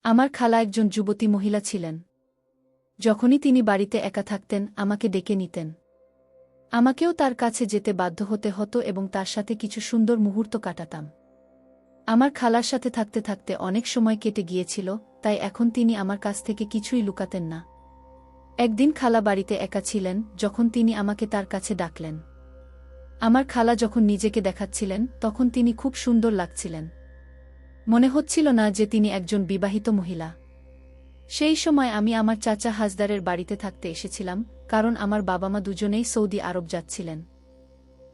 আমার খালা একজন যুবতী মহিলা ছিলেন। যখনই তিনি বাড়িতে একা থাকতেন আমাকে ডেকে নিতেন। আমাকেও তার কাছে যেতে বাধ্য হতে হতো এবং তার সাথে কিছু সুন্দর মুহূর্ত কাটাতাম। আমার খালার সাথে থাকতে থাকতে অনেক সময় কেটে গিয়েছিল, তাই এখন তিনি আমার কাছ থেকে কিছুই লুকাতেন না। একদিন খালা বাড়িতে একা ছিলেন যখন তিনি আমাকে তার কাছে ডাকলেন। আমার খালা যখন নিজেকে দেখাচ্ছিলেন তখন তিনি খুব সুন্দর লাগছিলেন। মনে হচ্ছিল না যে তিনি একজন বিবাহিত মহিলা। সেই সময় আমি আমার চাচা হাজদারের বাড়িতে থাকতে এসেছিলাম, কারণ আমার বাবা মা দুজনেই সৌদি আরব যাচ্ছিলেন।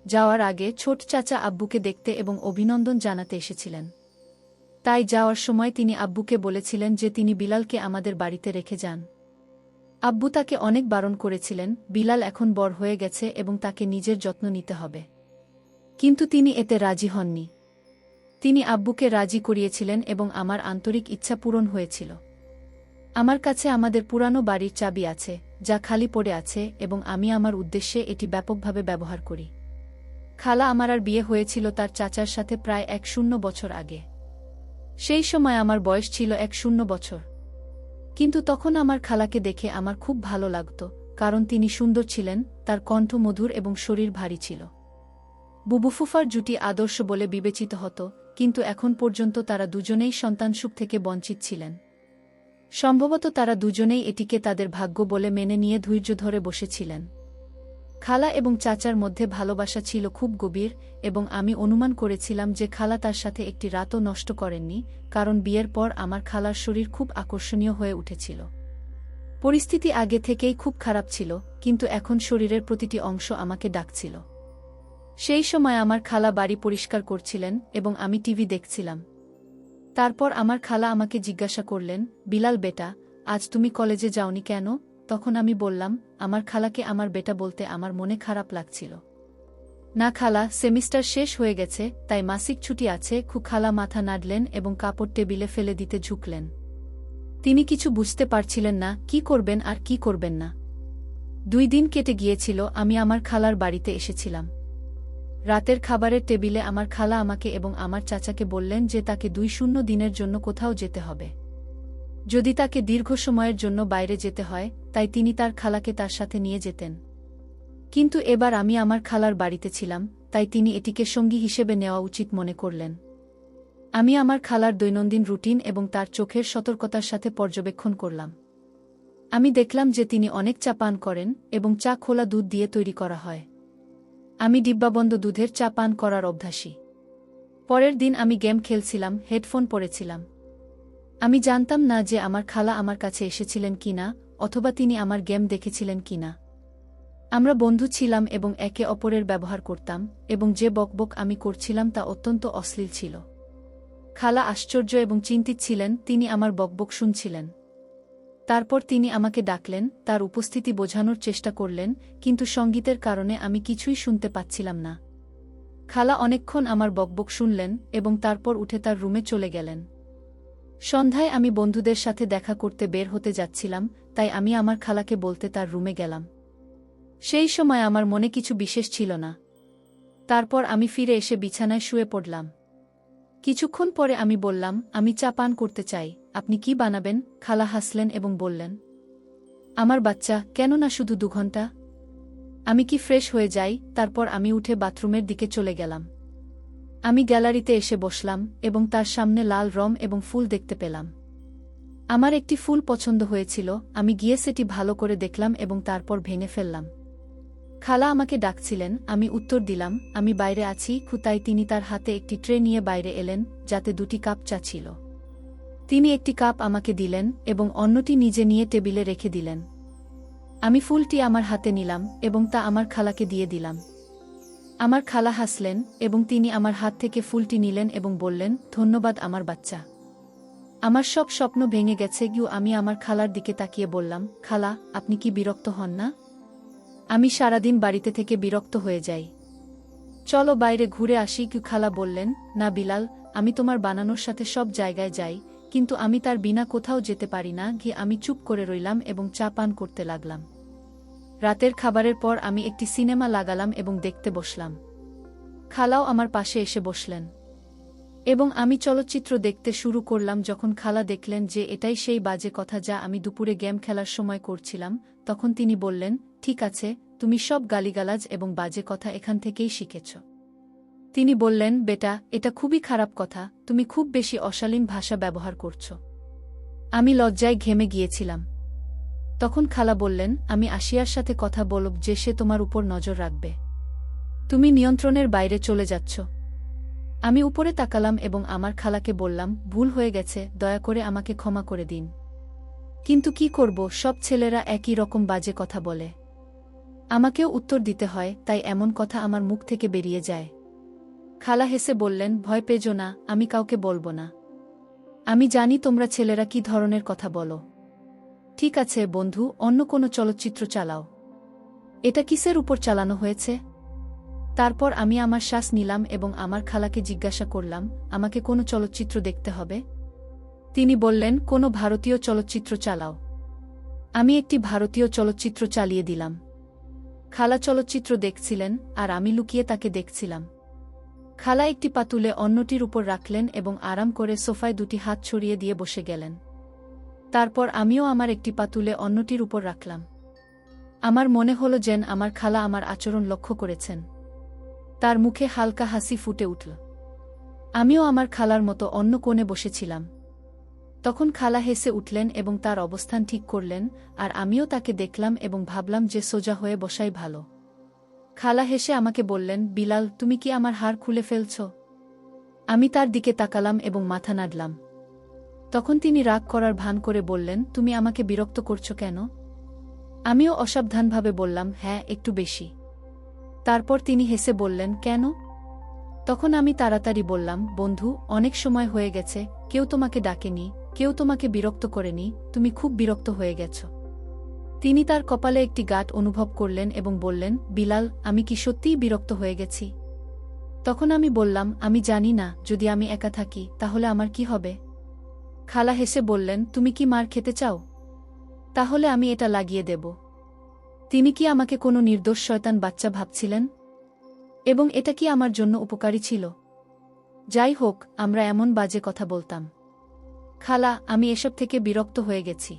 যাওয়ার আগে ছোট চাচা আব্বুকে দেখতে এবং অভিনন্দন জানাতে এসেছিলেন। তাই যাওয়ার সময় তিনি আব্বুকে বলেছিলেন যে তিনি বিলালকে আমাদের বাড়িতে রেখে যান। আব্বু তাকে অনেক বারণ করেছিলেন, বিলাল এখন বড় হয়ে গেছে এবং তাকে নিজের যত্ন নিতে হবে। কিন্তু তিনি এতে রাজি হননি। তিনি আব্বুকে রাজি করিয়েছিলেন এবং আমার আন্তরিক ইচ্ছা পূরণ হয়েছিল। আমার কাছে আমাদের পুরানো বাড়ির চাবি আছে, যা খালি পড়ে আছে, এবং আমি আমার উদ্দেশ্যে এটি ব্যাপকভাবে ব্যবহার করি। খালা আমার আর বিয়ে হয়েছিল তার চাচার সাথে প্রায় 10 বছর আগে। সেই সময় আমার বয়স ছিল 10 বছর। কিন্তু তখন আমার খালাকে দেখে আমার খুব ভালো লাগত, কারণ তিনি সুন্দর ছিলেন, তার কণ্ঠ মধুর এবং শরীর ভারী ছিল। বুবুফুফার জুটি আদর্শ বলে বিবেচিত হতো, কিন্তু এখন পর্যন্ত তারা দুজনেই সন্তানসুখ থেকে বঞ্চিত ছিলেন। সম্ভবত তারা দুজনেই এটিকে তাদের ভাগ্য বলে মেনে নিয়ে ধৈর্য ধরে বসেছিলেন। খালা এবং চাচার মধ্যে ভালোবাসা ছিল খুব গভীর, এবং আমি অনুমান করেছিলাম যে খালা তার সাথে একটি রাতও নষ্ট করেননি, কারণ বিয়ের পর আমার খালার শরীর খুব আকর্ষণীয় হয়ে উঠেছিল। পরিস্থিতি আগে থেকেই খুব খারাপ ছিল, কিন্তু এখন শরীরের প্রতিটি অংশ আমাকে ডাকছিল। সেই সময় আমার খালা বাড়ি পরিষ্কার করছিলেন এবং আমি টিভি দেখছিলাম। তারপর আমার খালা আমাকে জিজ্ঞাসা করলেন, বিলাল বেটা, আজ তুমি কলেজে যাওনি কেন? তখন আমি বললাম, আমার খালাকে আমার বেটা বলতে আমার মনে খারাপ লাগছিল। না খালা, সেমিস্টার শেষ হয়ে গেছে, তাই মাসিক ছুটি আছে। খালা মাথা নাড়লেন এবং কাপড় টেবিলে ফেলে দিতে ঝুঁকলেন। তিনি কিছু বুঝতে পারছিলেন না, কি করবেন আর কি করবেন না। 2 দিন কেটে গিয়েছিল আমি আমার খালার বাড়িতে এসেছিলাম। রাতের খাবারের টেবিলে আমার খালা আমাকে এবং আমার চাচাকে বললেন যে তাকে 2 দিনের জন্য কোথাও যেতে হবে। যদি তাকে দীর্ঘ সময়ের জন্য বাইরে যেতে হয়, তাই তিনি তার খালাকে তার সাথে নিয়ে যেতেন। কিন্তু এবার আমি আমার খালার বাড়িতে ছিলাম, তাই তিনি এটিকে সঙ্গী হিসেবে নেওয়া উচিত মনে করলেন। আমি আমার খালার দৈনন্দিন রুটিন এবং তার চোখের সতর্কতার সাথে পর্যবেক্ষণ করলাম। আমি দেখলাম যে তিনি অনেক চা পান করেন এবং চা খোলা দুধ দিয়ে তৈরি করা হয়। আমি ডিব্বাবন্ধ দুধের চা পান করার অভ্যাসী। পরের দিন আমি গেম খেলছিলাম, হেডফোন পরেছিলাম। আমি জানতাম না যে আমার খালা আমার কাছে এসেছিলেন কিনা, অথবা তিনি আমার গেম দেখেছিলেন কিনা। আমরা বন্ধু ছিলাম এবং একে অপরের ব্যবহার করতাম, এবং যে বকবক আমি করছিলাম তা অত্যন্ত অশ্লীল ছিল। খালা আশ্চর্য এবং চিন্তিত ছিলেন, তিনি আমার বকবক শুনছিলেন। তারপর তিনি আমাকে ডাকলেন, তার উপস্থিতি বোঝানোর চেষ্টা করলেন, কিন্তু সঙ্গীতের কারণে আমি কিছুই শুনতে পাচ্ছিলাম না। খালা অনেকক্ষণ আমার বকবক শুনলেন এবং তারপর উঠে তার রুমে চলে গেলেন। সন্ধ্যায় আমি বন্ধুদের সাথে দেখা করতে বের হতে যাচ্ছিলাম, তাই আমি আমার খালাকে বলতে তার রুমে গেলাম। সেই সময় আমার মনে কিছু বিশেষ ছিল না। তারপর আমি ফিরে এসে বিছানায় শুয়ে পড়লাম। কিছুক্ষণ পরে আমি বললাম, আমি চা পান করতে চাই, আপনি কি বানাবেন? খালা হাসলেন এবং বললেন, আমার বাচ্চা, কেন না শুধু 2 ঘন্টা? আমি কি ফ্রেশ হয়ে যাই? তারপর আমি উঠে বাথরুমের দিকে চলে গেলাম। আমি গ্যালারিতে এসে বসলাম এবং তার সামনে লাল রং এবং ফুল দেখতে পেলাম। আমার একটি ফুল পছন্দ হয়েছিল, আমি গিয়ে সেটি ভালো করে দেখলাম এবং তারপর ভেঙে ফেললাম। খালা আমাকে ডাকছিলেন, আমি উত্তর দিলাম, আমি বাইরে আছি। তাই তিনি তার হাতে একটি ট্রে নিয়ে বাইরে এলেন, যাতে 2টি কাপ চা ছিল। তিনি একটি কাপ আমাকে দিলেন এবং অন্যটি নিজে নিয়ে টেবিলে রেখে দিলেন। আমি ফুলটি আমার হাতে নিলাম এবং তা আমার খালাকে দিয়ে দিলাম। আমার খালা হাসলেন এবং তিনি আমার হাত থেকে ফুলটি নিলেন এবং বললেন, ধন্যবাদ আমার বাচ্চা। আমার সব স্বপ্ন ভেঙে গেছে। আমি আমার খালার দিকে তাকিয়ে বললাম, খালা, আপনি কি বিরক্ত হন না? আমি সারাদিন বাড়িতে থেকে বিরক্ত হয়ে যাই। চলো বাইরে ঘুরে আসি। খালা বললেন, না বিলাল, আমি তোমার বানানোর সাথে সব জায়গায় যাই, কিন্তু আমি তার বিনা কোথাও যেতে পারি না। আমি চুপ করে রইলাম এবং চা পান করতে লাগলাম। রাতের খাবারের পর আমি একটি সিনেমা লাগালাম এবং দেখতে বসলাম। খালাও আমার পাশে এসে বসলেন। এবং আমি চলচ্চিত্র দেখতে শুরু করলাম। যখন খালা দেখলেন যে এটাই সেই বাজে কথা যা আমি দুপুরে গেম খেলার সময় করছিলাম, তখন তিনি বললেন, ঠিক আছে, তুমি সব গালিগালাজ এবং বাজে কথা এখান থেকেই শিখেছ। তিনি বললেন, বেটা, এটা খুবই খারাপ কথা, তুমি খুব বেশি অশালীন ভাষা ব্যবহার করছ। আমি লজ্জায় ঘেমে গিয়েছিলাম। তখন খালা বললেন, আমি আশিয়ার সাথে কথা বলব যে সে তোমার উপর নজর রাখবে। তুমি নিয়ন্ত্রণের বাইরে চলে যাচ্ছ। আমি উপরে তাকালাম এবং আমার খালাকে বললাম, ভুল হয়ে গেছে, দয়া করে আমাকে ক্ষমা করে দিন। কিন্তু কি করব, সব ছেলেরা একই রকম বাজে কথা বলে। আমাকেও উত্তর দিতে হয়, তাই এমন কথা আমার মুখ থেকে বেরিয়ে যায়। খালা হেসে বললেন, ভয় পেজো না, আমি কাউকে বলবো না। আমি জানি তোমরা ছেলেরা কি ধরনের কথা বলো। ঠিক আছে বন্ধু, অন্য কোনো চলচ্চিত্র চালাও। এটা কিসের উপর চালানো হয়েছে? তারপর আমি আমার শ্বাস নিলাম এবং আমার খালাকে জিজ্ঞাসা করলাম, আমাকে কোনো চলচ্চিত্র দেখতে হবে? তিনি বললেন, কোনো ভারতীয় চলচ্চিত্র চালাও। আমি একটি ভারতীয় চলচ্চিত্র চালিয়ে দিলাম। খালা চলচ্চিত্র দেখছিলেন, আর আমি লুকিয়ে তাকে দেখছিলাম। খালা একটি পা তুলে অন্যটির উপর রাখলেন এবং আরাম করে সোফায় দুটি হাত ছড়িয়ে দিয়ে বসে গেলেন। তারপর আমিও আমার একটি পা তুলে অন্যটির উপর রাখলাম। আমার মনে হল যেন আমার খালা আমার আচরণ লক্ষ্য করেছেন। তার মুখে হালকা হাসি ফুটে উঠল। আমিও আমার খালার মতো অন্য কোণে বসেছিলাম। তখন খালা হেসে উঠলেন এবং তার অবস্থান ঠিক করলেন, আর আমিও তাকে দেখলাম এবং ভাবলাম যে সোজা হয়ে বসাই ভালো। খালা হেসে আমাকে বললেন, বিলাল, তুমি কি আমার হাড় খুলে ফেলছ? আমি তার দিকে তাকালাম এবং মাথা নাড়লাম। তখন তিনি রাগ করার ভান করে বললেন, তুমি আমাকে বিরক্ত করছো কেন? আমিও অসাবধানভাবে বললাম, হ্যাঁ, একটু বেশি। তারপর তিনি হেসে বললেন, কেন? তখন আমি তাড়াতাড়ি বললাম, বন্ধু, অনেক সময় হয়ে গেছে, কেউ তোমাকে ডাকেনি, কেউ তোমাকে বিরক্ত করেনি, তুমি খুব বিরক্ত হয়ে গেছ। তিনি তার কপালে একটি গাঁট অনুভব করলেন এবং বললেন, বিলাল, আমি কি সত্যিই বিরক্ত হয়ে গেছি? তখন আমি বললাম, আমি জানি না, যদি আমি একা থাকি তাহলে আমার কি হবে? খালা হেসে বললেন, তুমি কি মার খেতে চাও? তাহলে আমি এটা লাগিয়ে দেব। তিনি কি আমাকে কোনো নির্দোষ শয়তান বাচ্চা ভাবছিলেন? এবং এটা কি আমার জন্য উপকারী ছিল? যাই হোক, আমরা এমন বাজে কথা বলতাম। খালা, আমি এসব থেকে বিরক্ত হয়ে গেছি।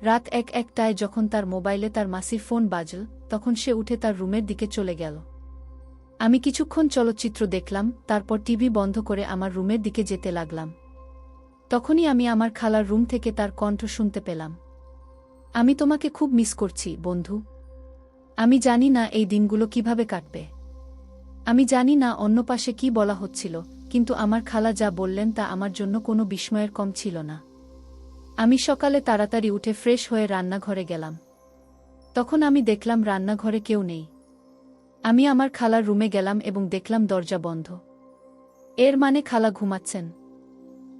রাত 1টায় যখন তার মোবাইলে তার মাসির ফোন বাজল, তখন সে উঠে তার রুমের দিকে চলে গেল। আমি কিছুক্ষণ চলচ্চিত্র দেখলাম, তারপর টিভি বন্ধ করে আমার রুমের দিকে যেতে লাগলাম। তখনই আমি আমার খালার রুম থেকে তার কণ্ঠ শুনতে পেলাম। আমি তোমাকে খুব মিস করছি, বন্ধু। আমি জানি না এই দিনগুলো কিভাবে কাটবে। আমি জানি না অন্য পাশে কি বলা হচ্ছিল, কিন্তু আমার খালা যা বললেন তা আমার জন্য কোনো বিস্ময়ের কম ছিল না। আমি সকালে তাড়াতাড়ি উঠে ফ্রেশ হয়ে রান্নাঘরে গেলাম। তখন আমি দেখলাম রান্নাঘরে কেউ নেই। আমি আমার খালার রুমে গেলাম এবং দেখলাম দরজা বন্ধ। এর মানে খালা ঘুমাচ্ছেন।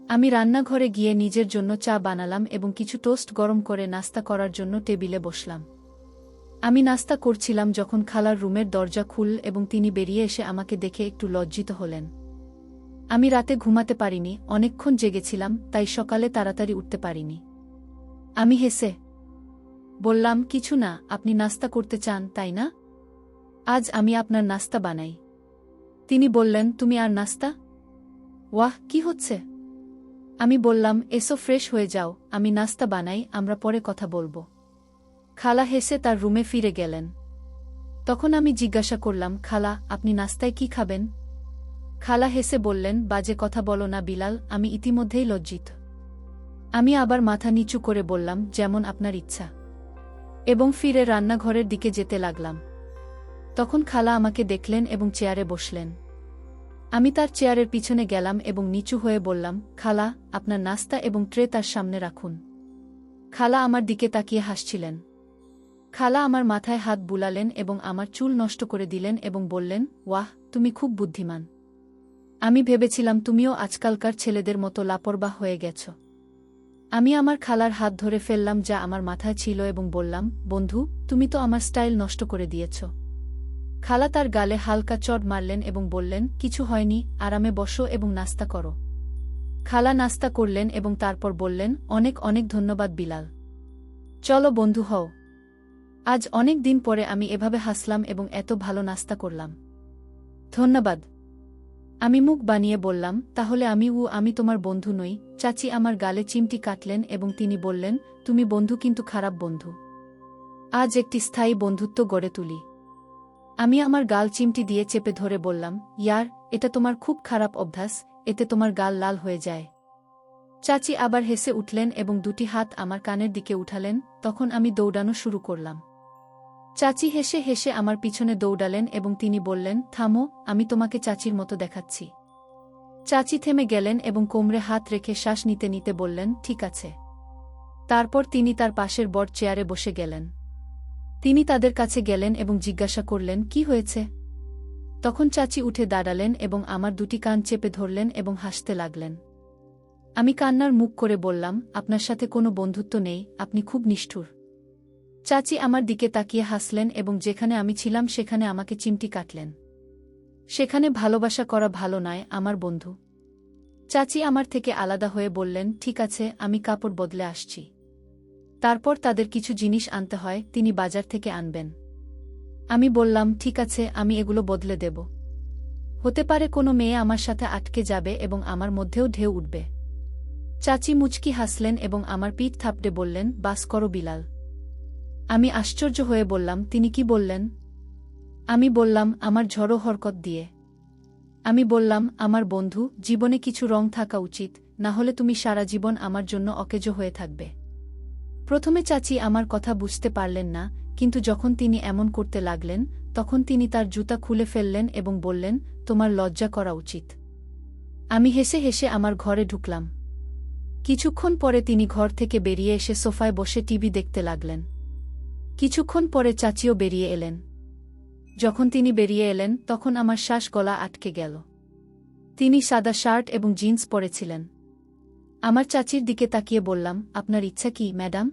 আমি রান্নাঘরে গিয়ে নিজের জন্য চা বানালাম এবং কিছু টোস্ট গরম করে নাস্তা করার জন্য টেবিলে বসলাম। আমি নাস্তা করছিলাম যখন খালার রুমের দরজা খুলল এবং তিনি বেরিয়ে এসে আমাকে দেখে একটু লজ্জিত হলেন। আমি রাতে ঘুমাতে পারিনি, অনেকক্ষণ জেগেছিলাম, তাই সকালে তাড়াতাড়ি উঠতে পারিনি। আমি হেসে বললাম, কিছু না, আপনি নাস্তা করতে চান, তাই না? আজ আমি আপনার নাস্তা বানাই। তিনি বললেন, তুমি আর নাস্তা? ওয়াহ, কি হচ্ছে? আমি বললাম, এসো ফ্রেশ হয়ে যাও, আমি নাস্তা বানাই, আমরা পরে কথা বলবো। খালা হেসে তার রুমে ফিরে গেলেন। তখন আমি জিজ্ঞাসা করলাম, খালা, আপনি নাস্তায় কি খাবেন? খালা হেসে বললেন, বাজে কথা বলো না বিলাল, আমি ইতিমধ্যেই লজ্জিত। আমি আবার মাথা নিচু করে বললাম, যেমন আপনার ইচ্ছা, এবং ফিরে রান্নাঘরের দিকে যেতে লাগলাম। তখন খালা আমাকে দেখলেন এবং চেয়ারে বসলেন। আমি তার চেয়ারের পিছনে গেলাম এবং নিচু হয়ে বললাম, খালা, আপনার নাস্তা এবং ট্রে তার সামনে রাখুন। খালা আমার দিকে তাকিয়ে হাসছিলেন। খালা আমার মাথায় হাত বুলালেন এবং আমার চুল নষ্ট করে দিলেন এবং বললেন, ওয়াহ, তুমি খুব বুদ্ধিমান। আমি ভেবেছিলাম তুমিও আজকালকার ছেলেদের মতো লাপরবাহ হয়ে গেছ। আমি আমার খালার হাত ধরে ফেললাম যা আমার মাথায় ছিল এবং বললাম, বন্ধু, তুমি তো আমার স্টাইল নষ্ট করে দিয়েছ। খালা তার গালে হালকা চড় মারলেন এবং বললেন, কিছু হয়নি, আরামে বসো এবং নাস্তা করো। খালা নাস্তা করলেন এবং তারপর বললেন, অনেক অনেক ধন্যবাদ বিলাল। চলো বন্ধু হও। আজ অনেক দিন পরে আমি এভাবে হাসলাম এবং এত ভালো নাস্তা করলাম। ধন্যবাদ। আমি মুখ বানিয়ে বললাম, তাহলে আমি তোমার বন্ধু নই। চাচি আমার গালে চিমটি কাটলেন এবং তিনি বললেন, তুমি বন্ধু কিন্তু খারাপ বন্ধু। আজ একটি স্থায়ী বন্ধুত্ব গড়ে তুলি। আমি আমার গাল চিমটি দিয়ে চেপে ধরে বললাম, ইয়ার, এটা তোমার খুব খারাপ অভ্যাস, এতে তোমার গাল লাল হয়ে যায়। চাচি আবার হেসে উঠলেন এবং দুটি হাত আমার কানের দিকে উঠালেন, তখন আমি দৌড়ানো শুরু করলাম। চাচি হেসে হেসে আমার পিছনে দৌড়ালেন এবং তিনি বললেন, থামো, আমি তোমাকে চাচির মতো দেখাচ্ছি। চাচি থেমে গেলেন এবং কোমরে হাত রেখে শ্বাস নিতে নিতে বললেন, ঠিক আছে। তারপর তিনি তার পাশের বড় চেয়ারে বসে গেলেন। তিনি তাদের কাছে গেলেন এবং জিজ্ঞাসা করলেন, কি হয়েছে? তখন চাচি উঠে দাঁড়ালেন এবং আমার দুটি কান চেপে ধরলেন এবং হাসতে লাগলেন। আমি কান্নার মুখ করে বললাম, আপনার সাথে কোনো বন্ধুত্ব নেই, আপনি খুব নিষ্ঠুর। চাচি আমার দিকে তাকিয়ে হাসলেন এবং যেখানে আমি ছিলাম সেখানে আমাকে চিমটি কাটলেন। সেখানে ভালোবাসা করা ভালো নয়, আমার বন্ধু। চাচি আমার থেকে আলাদা হয়ে বললেন, ঠিক আছে, আমি কাপড় বদলে আসছি। তারপর তাদের কিছু জিনিস আনতে হয়, তিনি বাজার থেকে আনবেন। আমি বললাম, ঠিক আছে, আমি এগুলো বদলে দেব। হতে পারে কোনো মেয়ে আমার সাথে আটকে যাবে এবং আমার মধ্যেও ঢেউ উঠবে। চাচি মুচকি হাসলেন এবং আমার পিঠ থাপড়ে বললেন, বাস করো বিলাল। আমি আশ্চর্য হয়ে বললাম, তিনি কি বললেন? আমি বললাম, আমার ঝড়ো হরকত দিয়ে। আমি বললাম, আমার বন্ধু, জীবনে কিছু রং থাকা উচিত, না হলে তুমি সারা জীবন আমার জন্য অকেজো হয়ে থাকবে। প্রথমে চাচি আমার কথা বুঝতে পারলেন না, কিন্তু যখন তিনি এমন করতে লাগলেন, তখন তিনি তার জুতা খুলে ফেললেন এবং বললেন, তোমার লজ্জা করা উচিত। আমি হেসে হেসে আমার ঘরে ঢুকলাম। কিছুক্ষণ পরে তিনি ঘর থেকে বেরিয়ে এসে সোফায় বসে টিভি দেখতে লাগলেন। কিছুক্ষণ পরে চাচিও বেরিয়ে এলেন। যখন তিনি বেরিয়ে এলেন তখন আমার শ্বাস গলা আটকে গেল। তিনি সাদা শার্ট এবং জিন্স পরেছিলেন। আমার চাচির দিকে তাকিয়ে বললাম, আপনার ইচ্ছা কি, ম্যাডাম?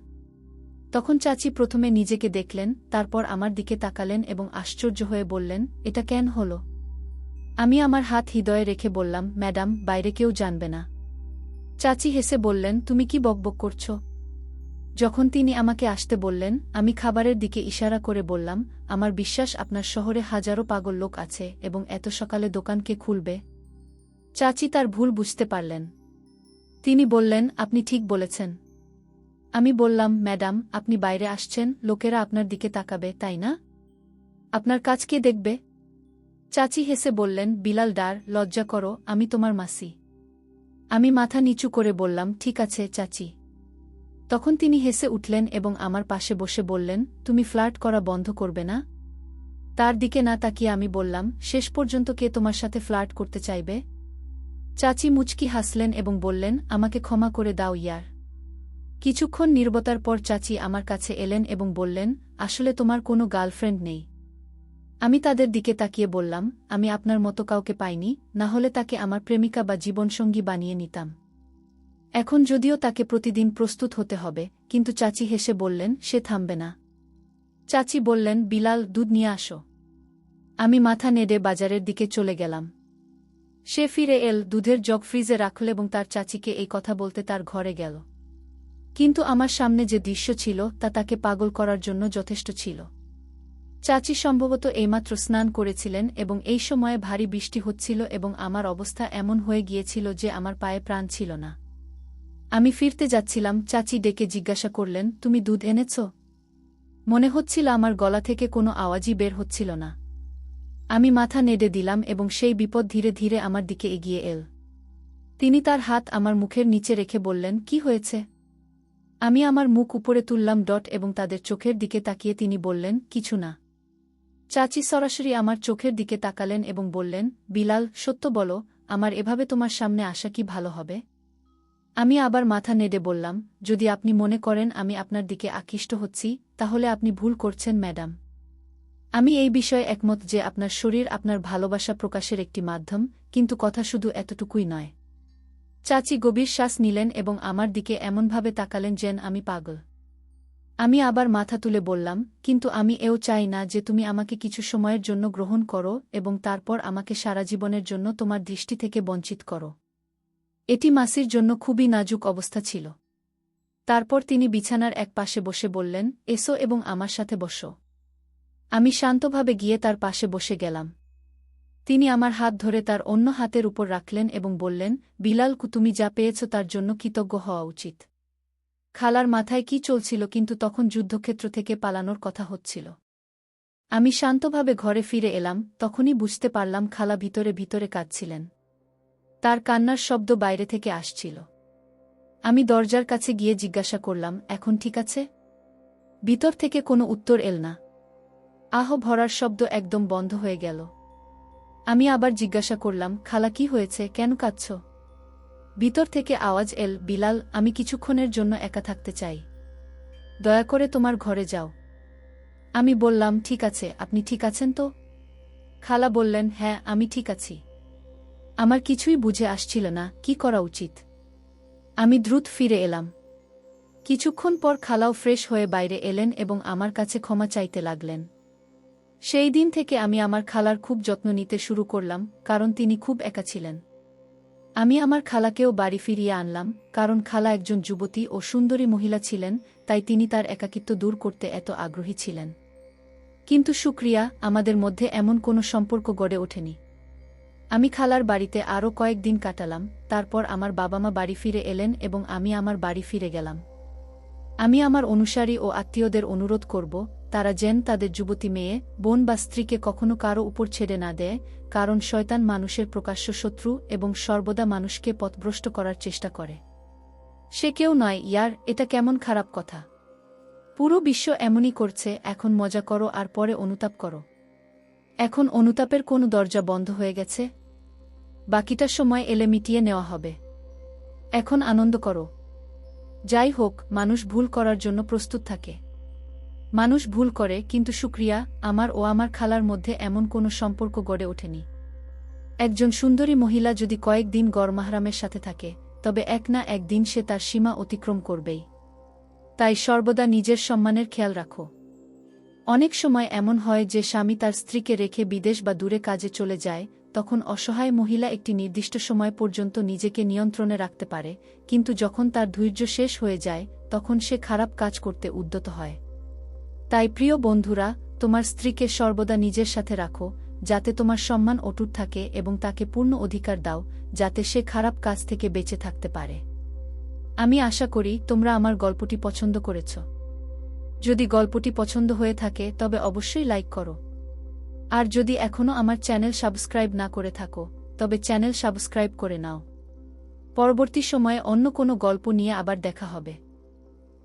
তখন চাচি প্রথমে নিজেকে দেখলেন, তারপর আমার দিকে তাকালেন এবং আশ্চর্য হয়ে বললেন, এটা কেন হলো? আমি আমার হাত হৃদয়ে রেখে বললাম, ম্যাডাম, বাইরে কেউ জানবে না। চাচি হেসে বললেন, তুমি কি বকবক করছ? যখন তিনি আমাকে আসতে বললেন, আমি খাবারের দিকে ইশারা করে বললাম, আমার বিশ্বাস আপনার শহরে হাজারো পাগল লোক আছে এবং এত সকালে দোকান কে খুলবে? চাচি তার ভুল বুঝতে পারলেন। তিনি বললেন, আপনি ঠিক বলেছেন। আমি বললাম, ম্যাডাম, আপনি বাইরে আসছেন, লোকেরা আপনার দিকে তাকাবে, তাই না? আপনার কাজ কে দেখবে? চাচি হেসে বললেন, বিলাল ডার, লজ্জা করো, আমি তোমার মাসি। আমি মাথা নিচু করে বললাম, ঠিক আছে চাচি। তখন তিনি হেসে উঠলেন এবং আমার পাশে বসে বললেন, তুমি ফ্লার্ট করা বন্ধ করবে না? তার দিকে না তাকিয়ে আমি বললাম, শেষ পর্যন্ত কে তোমার সাথে ফ্লার্ট করতে চাইবে? চাচি মুচকি হাসলেন এবং বললেন, আমাকে ক্ষমা করে দাও ইয়ার। কিছুক্ষণ নীরবতার পর চাচি আমার কাছে এলেন এবং বললেন, আসলে তোমার কোনো গার্লফ্রেন্ড নেই। আমি তাদের দিকে তাকিয়ে বললাম, আমি আপনার মতো কাউকে পাইনি, না হলে তাকে আমার প্রেমিকা বা জীবনসঙ্গী বানিয়ে নিতাম। এখন যদিও তাকে প্রতিদিন প্রস্তুত হতে হবে, কিন্তু চাচি হেসে বললেন, সে থামবে না। চাচি বললেন, বিলাল, দুধ নিয়ে আসো। আমি মাথা নেড়ে বাজারের দিকে চলে গেলাম। সে ফিরে এল, দুধের জগ ফ্রিজে রাখল এবং তার চাচিকে এই কথা বলতে তার ঘরে গেল। কিন্তু আমার সামনে যে দৃশ্য ছিল তা তাকে পাগল করার জন্য যথেষ্ট ছিল। চাচি সম্ভবত এইমাত্র স্নান করেছিলেন এবং এই সময়ে ভারী বৃষ্টি হচ্ছিল এবং আমার অবস্থা এমন হয়ে গিয়েছিল যে আমার পায়ে প্রাণ ছিল না। আমি ফিরতে যাচ্ছিলাম, চাচি ডেকে জিজ্ঞাসা করলেন, তুমি দুধ এনেছ? মনে হচ্ছিল আমার গলা থেকে কোনো আওয়াজই বের হচ্ছিল না। আমি মাথা নেড়ে দিলাম এবং সেই বিপদ ধীরে ধীরে আমার দিকে এগিয়ে এল। তিনি তার হাত আমার মুখের নিচে রেখে বললেন, কি হয়েছে? আমি আমার মুখ উপরে তুললাম এবং তাদের চোখের দিকে তাকিয়ে তিনি বললেন, কিছু না। চাচি সরাসরি আমার চোখের দিকে তাকালেন এবং বললেন, বিলাল, সত্য বলো, আমার এভাবে তোমার সামনে আসা কি ভালো হবে? আমি আবার মাথা নেড়ে বললাম, যদি আপনি মনে করেন আমি আপনার দিকে আকৃষ্ট হচ্ছি, তাহলে আপনি ভুল করছেন ম্যাডাম। আমি এই বিষয়ে একমত যে আপনার শরীর আপনার ভালোবাসা প্রকাশের একটি মাধ্যম, কিন্তু কথা শুধু এতটুকুই নয়। চাচি গভীর শ্বাস নিলেন এবং আমার দিকে এমনভাবে তাকালেন যেন আমি পাগল। আমি আবার মাথা তুলে বললাম, কিন্তু আমি এও চাই না যে তুমি আমাকে কিছু সময়ের জন্য গ্রহণ করো এবং তারপর আমাকে সারা জীবনের জন্য তোমার দৃষ্টি থেকে বঞ্চিত করো। এটি মাসির জন্য খুবই নাজুক অবস্থা ছিল। তারপর তিনি বিছানার এক পাশে বসে বললেন, এসো এবং আমার সাথে বসো। আমি শান্তভাবে গিয়ে তার পাশে বসে গেলাম। তিনি আমার হাত ধরে তার অন্য হাতের উপর রাখলেন এবং বললেন, বিলাল, তুমি যা পেয়েছ তার জন্য কৃতজ্ঞ হওয়া উচিত। খালার মাথায় কি চলছিল, কিন্তু তখন যুদ্ধক্ষেত্র থেকে পালানোর কথা হচ্ছিল। আমি শান্তভাবে ঘরে ফিরে এলাম, তখনই বুঝতে পারলাম খালা ভিতরে ভিতরে কাঁদছিলেন। তার কান্নার শব্দ বাইরে থেকে আসছিল। আমি দরজার কাছে গিয়ে জিজ্ঞাসা করলাম, এখন ঠিক আছে? ভিতর থেকে কোনো উত্তর এল না। আহ ভরার শব্দ একদম বন্ধ হয়ে গেল। আমি আবার জিজ্ঞাসা করলাম, খালা কি হয়েছে, কেন কাঁদছ? ভিতর থেকে আওয়াজ এল, বিলাল, আমি কিছুক্ষণের জন্য একা থাকতে চাই। দয়া করে তোমার ঘরে যাও। আমি বললাম, ঠিক আছে, আপনি ঠিক আছেন তো? খালা বললেন, হ্যাঁ, আমি ঠিক আছি। আমার কিছুই বুঝে আসছিল না কি করা উচিত। আমি দ্রুত ফিরে এলাম। কিছুক্ষণ পর খালাও ফ্রেশ হয়ে বাইরে এলেন এবং আমার কাছে ক্ষমা চাইতে লাগলেন। সেই দিন থেকে আমি আমার খালার খুব যত্ন নিতে শুরু করলাম, কারণ তিনি খুব একা ছিলেন। আমি আমার খালাকেও বাড়ি ফিরিয়ে আনলাম, কারণ খালা একজন যুবতী ও সুন্দরী মহিলা ছিলেন, তাই তিনি তার একাকিত্ব দূর করতে এত আগ্রহী ছিলেন। কিন্তু শুকরিয়া, আমাদের মধ্যে এমন কোনো সম্পর্ক গড়ে ওঠেনি। আমি খালার বাড়িতে আরও কয়েকদিন কাটালাম, তারপর আমার বাবা মা বাড়ি ফিরে এলেন এবং আমি আমার বাড়ি ফিরে গেলাম। আমি আমার অনুসারী ও আত্মীয়দের অনুরোধ করব, তারা যেন তাদের যুবতী মেয়ে, বোন বা স্ত্রীকে কখনো কারো উপর ছেড়ে না দেয়, কারণ শয়তান মানুষের প্রকাশ্য শত্রু এবং সর্বদা মানুষকে পথভ্রষ্ট করার চেষ্টা করে। সে কেউ নয়। ইয়ার, এটা কেমন খারাপ কথা। পুরো বিশ্ব এমনই করছে। এখন মজা করো আর পরে অনুতাপ করো। এখন অনুতাপের কোনো দরজা বন্ধ হয়ে গেছে, বাকিটা সময় এলে মিটিয়ে নেওয়া হবে। এখন আনন্দ করো। যাই হোক, মানুষ ভুল করার জন্য প্রস্তুত থাকে। মানুষ ভুল করে, কিন্তু শুকরিয়া, আমার ও আমার খালার মধ্যে এমন কোনো সম্পর্ক গড়ে ওঠেনি। একজন সুন্দরী মহিলা যদি কয়েকদিন গরমাহরামের সাথে থাকে, তবে এক না একদিন সে তার সীমা অতিক্রম করবেই। তাই সর্বদা নিজের সম্মানের খেয়াল রাখো। অনেক সময় এমন হয় যে স্বামী তার স্ত্রীকে রেখে বিদেশ বা দূরে কাজে চলে যায়, তখন অসহায় মহিলা একটি নির্দিষ্ট সময় পর্যন্ত নিজেকে নিয়ন্ত্রণে রাখতে পারে, কিন্তু যখন তার ধৈর্য শেষ হয়ে যায়, তখন সে খারাপ কাজ করতে উদ্যত হয়। তাই প্রিয় বন্ধুরা, তোমার স্ত্রীকে সর্বদা নিজের সাথে রাখো, যাতে তোমার সম্মান অটুট থাকে, এবং তাকে পূর্ণ অধিকার দাও, যাতে সে খারাপ কাজ থেকে বেঁচে থাকতে পারে। আমি আশা করি তোমরা আমার গল্পটি পছন্দ করেছ। যদি গল্পটি পছন্দ হয়ে থাকে তবে অবশ্যই লাইক করো। আর যদি এখনও আমার চ্যানেল সাবস্ক্রাইব না করে থাকো, তবে চ্যানেল সাবস্ক্রাইব করে নাও। পরবর্তী সময়ে অন্য কোনো গল্প নিয়ে আবার দেখা হবে।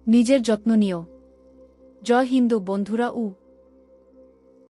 নিজের যত্ন নিও। জয় হিন্দ বন্ধুরা।